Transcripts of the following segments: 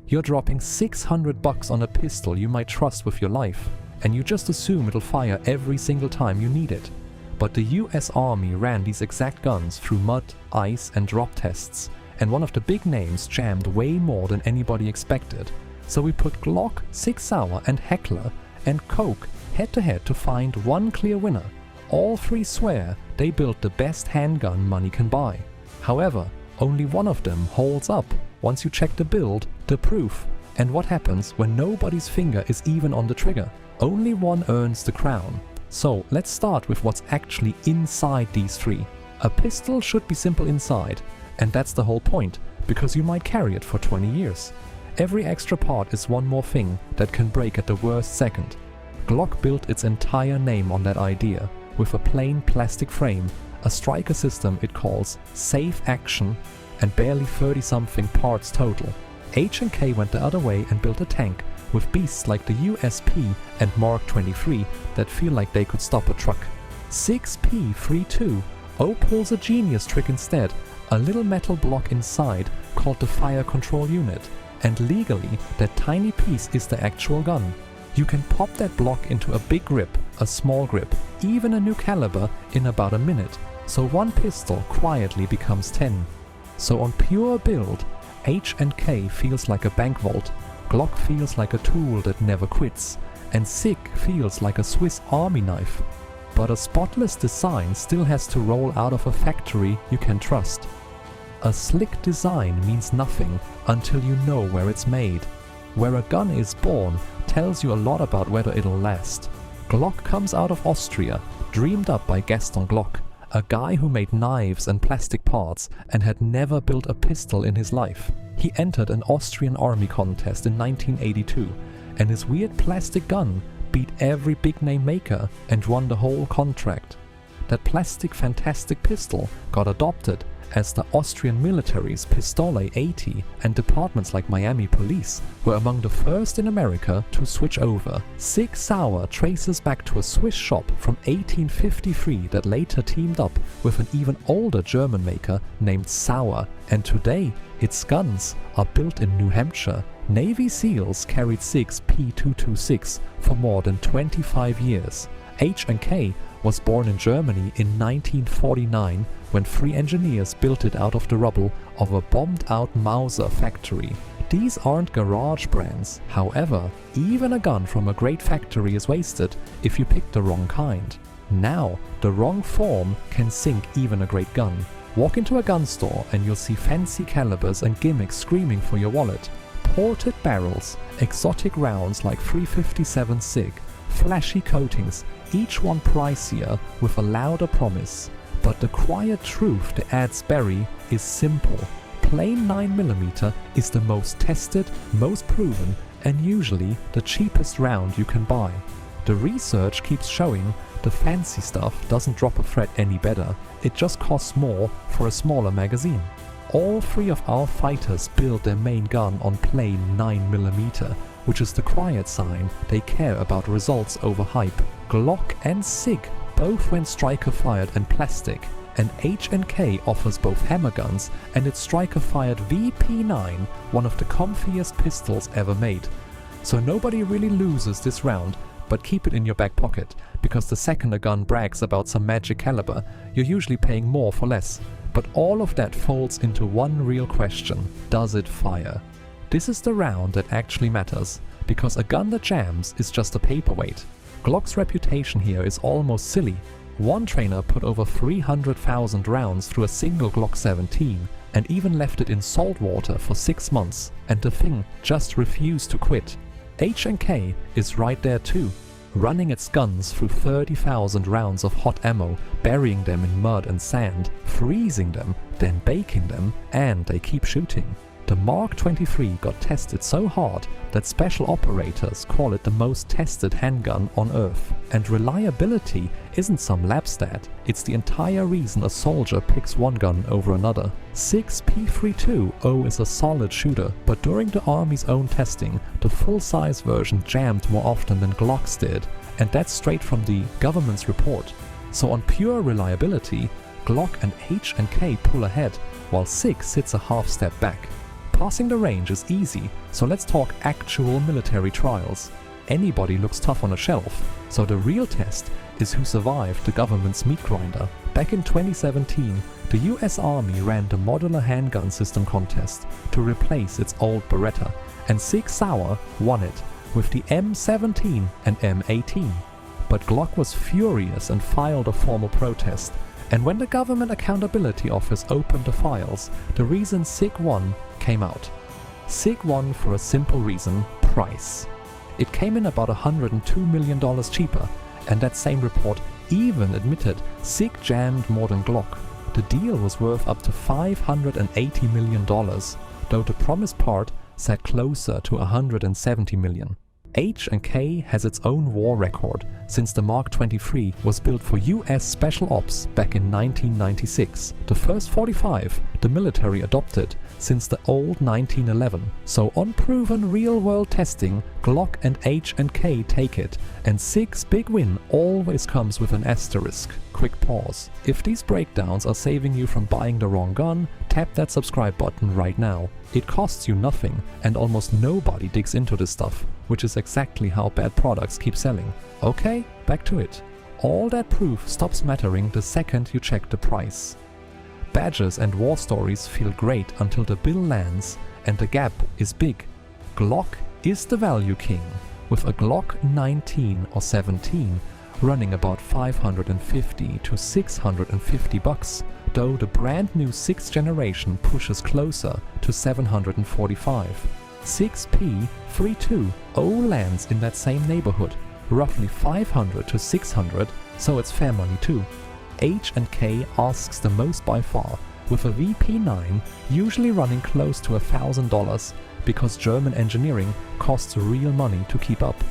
You're dropping $600 on a pistol you might trust with your life, and you just assume it'll fire every single time you need it. But the US Army ran these exact guns through mud, ice and drop tests, and one of the big names jammed way more than anybody expected. So we put Glock, Sig Sauer and Heckler and Coke head to head to find one clear winner. All three swear they built the best handgun money can buy. However, only one of them holds up once you check the build, the proof, and what happens when nobody's finger is even on the trigger. Only one earns the crown. So let's start with what's actually inside these three. A pistol should be simple inside, and that's the whole point, because you might carry it for 20 years. Every extra part is one more thing that can break at the worst second. Glock built its entire name on that idea, with a plain plastic frame, a striker system it calls Safe Action, and barely 30-something parts total. H&K went the other way and built a tank with beasts like the USP and Mark 23 that feel like they could stop a truck. 6P32 pulls a genius trick instead, a little metal block inside called the fire control unit, and legally that tiny piece is the actual gun. You can pop that block into a big grip, a small grip, even a new caliber in about a minute, so one pistol quietly becomes 10. So on pure build, H&K feels like a bank vault, Glock feels like a tool that never quits, and Sig feels like a Swiss army knife. But a spotless design still has to roll out of a factory you can trust. A slick design means nothing until you know where it's made. Where a gun is born tells you a lot about whether it'll last. Glock comes out of Austria, dreamed up by Gaston Glock, a guy who made knives and plastic parts and had never built a pistol in his life. He entered an Austrian army contest in 1982, and his weird plastic gun beat every big name maker and won the whole contract. That plastic fantastic pistol got adopted as the Austrian military's Pistole 80, and departments like Miami Police were among the first in America to switch over. Sig Sauer traces back to a Swiss shop from 1853 that later teamed up with an even older German maker named Sauer, and today its guns are built in New Hampshire. Navy SEALs carried Sig's P226 for more than 25 years. H&K was born in Germany in 1949 when 3 engineers built it out of the rubble of a bombed-out Mauser factory. These aren't garage brands, however, even a gun from a great factory is wasted if you pick the wrong kind. Now, the wrong form can sink even a great gun. Walk into a gun store and you'll see fancy calibers and gimmicks screaming for your wallet. Ported barrels, exotic rounds like 357 Sig, flashy coatings, each one pricier with a louder promise. But the quiet truth the ads bury is simple. Plain 9mm is the most tested, most proven, and usually the cheapest round you can buy. The research keeps showing the fancy stuff doesn't drop a thread any better, it just costs more for a smaller magazine. All 3 of our fighters build their main gun on plain 9mm, which is the quiet sign they care about results over hype. Glock and Sig both went striker fired and plastic, and H&K offers both hammer guns and its striker fired VP9, one of the comfiest pistols ever made. So nobody really loses this round, but keep it in your back pocket, because the second a gun brags about some magic caliber, you're usually paying more for less. But all of that folds into one real question: does it fire? This is the round that actually matters, because a gun that jams is just a paperweight. Glock's reputation here is almost silly. One trainer put over 300,000 rounds through a single Glock 17 and even left it in salt water for 6 months, and the thing just refused to quit. H&K is right there too, running its guns through 30,000 rounds of hot ammo, burying them in mud and sand, freezing them, then baking them, and they keep shooting. The Mark 23 got tested so hard that special operators call it the most tested handgun on Earth. And reliability isn't some lab stat, it's the entire reason a soldier picks one gun over another. Sig's P32 is a solid shooter, but during the Army's own testing, the full-size version jammed more often than Glock's did, and that's straight from the government's report. So on pure reliability, Glock and H&K pull ahead, while Sig sits a half step back. Passing the range is easy, so let's talk actual military trials. Anybody looks tough on a shelf, so the real test is who survived the government's meat grinder. Back in 2017, the US Army ran the modular handgun system contest to replace its old Beretta, and Sauer won it with the M17 and M18. But Glock was furious and filed a formal protest, and when the Government Accountability Office opened the files, the reason SIG won came out. SIG won for a simple reason: price. It came in about $102 million cheaper, and that same report even admitted SIG jammed more than Glock. The deal was worth up to $580 million, though the promised part sat closer to $170 million. H&K has its own war record, since the Mark 23 was built for US Special Ops back in 1996, the first 45 the military adopted since the old 1911. So on proven real-world testing, Glock and H&K take it, and SIG's big win always comes with an asterisk. Quick pause. If these breakdowns are saving you from buying the wrong gun, tap that subscribe button right now. It costs you nothing, and almost nobody digs into this stuff, which is exactly how bad products keep selling. Okay, back to it. All that proof stops mattering the second you check the price. Badges and war stories feel great until the bill lands and the gap is big. Glock is the value king, with a Glock 19 or 17 running about $550 to $650, though the brand new 6th generation pushes closer to $745. 6P32O lands in that same neighborhood, roughly $500 to $600, so it's fair money too. H&K asks the most by far, with a VP9 usually running close to $1,000 because German engineering costs real money to keep up.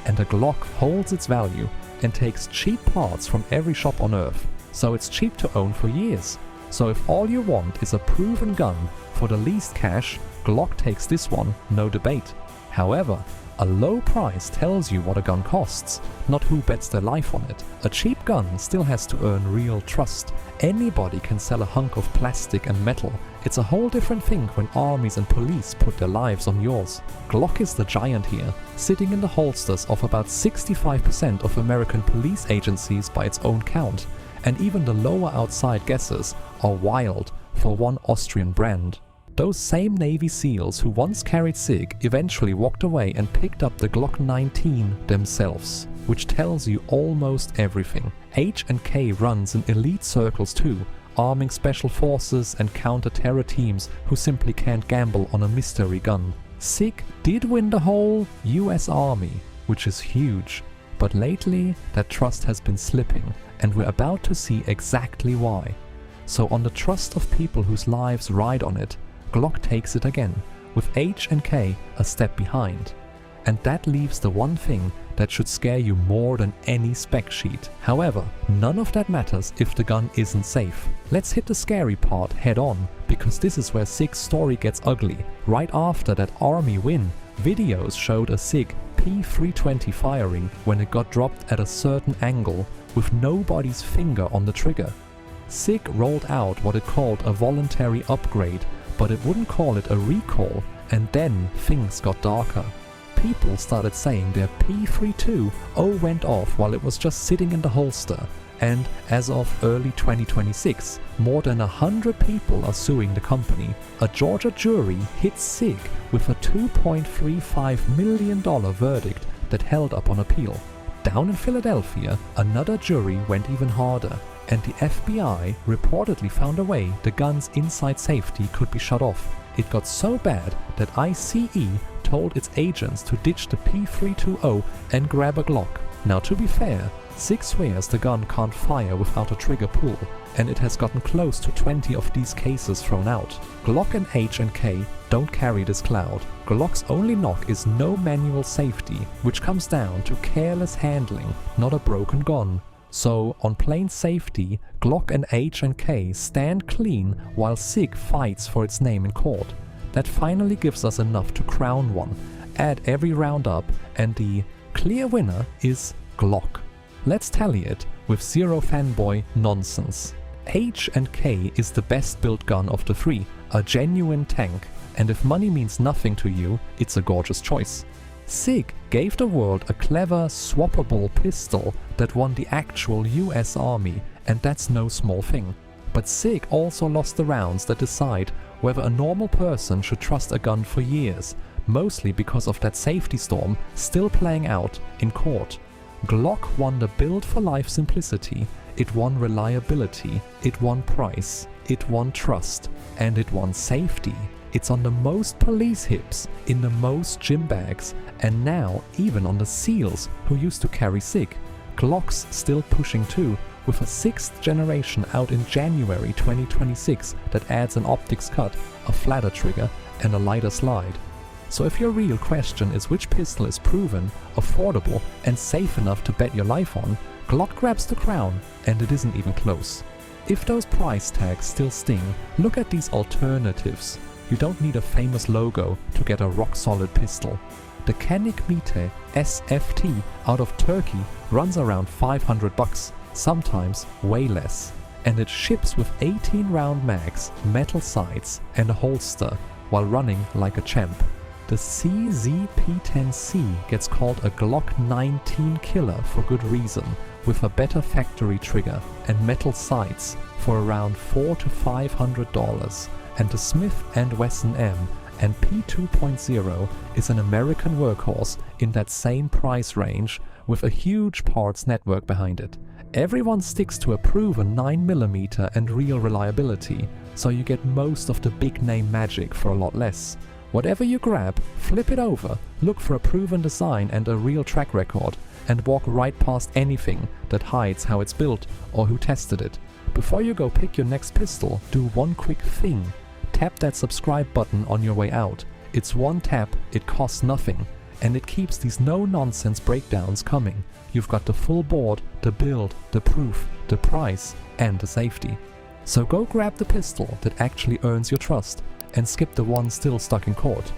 And the Glock holds its value and takes cheap parts from every shop on earth, so it's cheap to own for years. So if all you want is a proven gun for the least cash, Glock takes this one, no debate. However, a low price tells you what a gun costs, not who bets their life on it. A cheap gun still has to earn real trust. Anybody can sell a hunk of plastic and metal. It's a whole different thing when armies and police put their lives on yours. Glock is the giant here, sitting in the holsters of about 65% of American police agencies by its own count, and even the lower outside guesses are wild for one Austrian brand. Those same Navy SEALs who once carried SIG eventually walked away and picked up the Glock 19 themselves, which tells you almost everything. H&K runs in elite circles too, arming special forces and counter-terror teams who simply can't gamble on a mystery gun. SIG did win the whole US Army, which is huge, but lately that trust has been slipping, and we're about to see exactly why. So on the trust of people whose lives ride on it, Glock takes it again, with H&K a step behind. And that leaves the one thing that should scare you more than any spec sheet. However, none of that matters if the gun isn't safe. Let's hit the scary part head on, because this is where SIG's story gets ugly. Right after that Army win, videos showed a SIG P320 firing when it got dropped at a certain angle with nobody's finger on the trigger. SIG rolled out what it called a voluntary upgrade, but it wouldn't call it a recall, and then things got darker. People started saying their P32O went off while it was just sitting in the holster, and as of early 2026, more than 100 people are suing the company. A Georgia jury hit SIG with a $2.35 million verdict that held up on appeal. Down in Philadelphia, another jury went even harder, and the FBI reportedly found a way the gun's inside safety could be shut off. It got so bad that ICE told its agents to ditch the P320 and grab a Glock. Now to be fair, SIG swears the gun can't fire without a trigger pull, and it has gotten close to 20 of these cases thrown out. Glock and H&K don't carry this cloud. Glock's only knock is no manual safety, which comes down to careless handling, not a broken gun. So, on plain safety, Glock and H&K stand clean while SIG fights for its name in court. That finally gives us enough to crown one. Add every round up, and the clear winner is Glock. Let's tally it with zero fanboy nonsense. H&K is the best built gun of the three, a genuine tank, and if money means nothing to you, it's a gorgeous choice. SIG gave the world a clever, swappable pistol that won the actual US Army, and that's no small thing. But SIG also lost the rounds that decide whether a normal person should trust a gun for years, mostly because of that safety storm still playing out in court. Glock won the build-for-life simplicity, it won reliability, it won price, it won trust, and it won safety. It's on the most police hips, in the most gym bags, and now even on the SEALs who used to carry SIG. Glock's still pushing too, with a 6th generation out in January 2026 that adds an optics cut, a flatter trigger, and a lighter slide. So if your real question is which pistol is proven, affordable, and safe enough to bet your life on, Glock grabs the crown, and it isn't even close. If those price tags still sting, look at these alternatives. You don't need a famous logo to get a rock-solid pistol. The Canik Mite SFT out of Turkey runs around $500, sometimes way less. And it ships with 18-round mags, metal sights, and a holster, while running like a champ. The CZ-P10C gets called a Glock 19 killer for good reason, with a better factory trigger and metal sights for around $400 to $500. And the Smith & Wesson M and P2.0 is an American workhorse in that same price range with a huge parts network behind it. Everyone sticks to a proven 9mm and real reliability, so you get most of the big name magic for a lot less. Whatever you grab, flip it over, look for a proven design and a real track record, and walk right past anything that hides how it's built or who tested it. Before you go pick your next pistol, do one quick thing. Tap that subscribe button on your way out. It's one tap, it costs nothing, and it keeps these no-nonsense breakdowns coming. You've got the full board, the build, the proof, the price, and the safety. So go grab the pistol that actually earns your trust, and skip the one still stuck in court.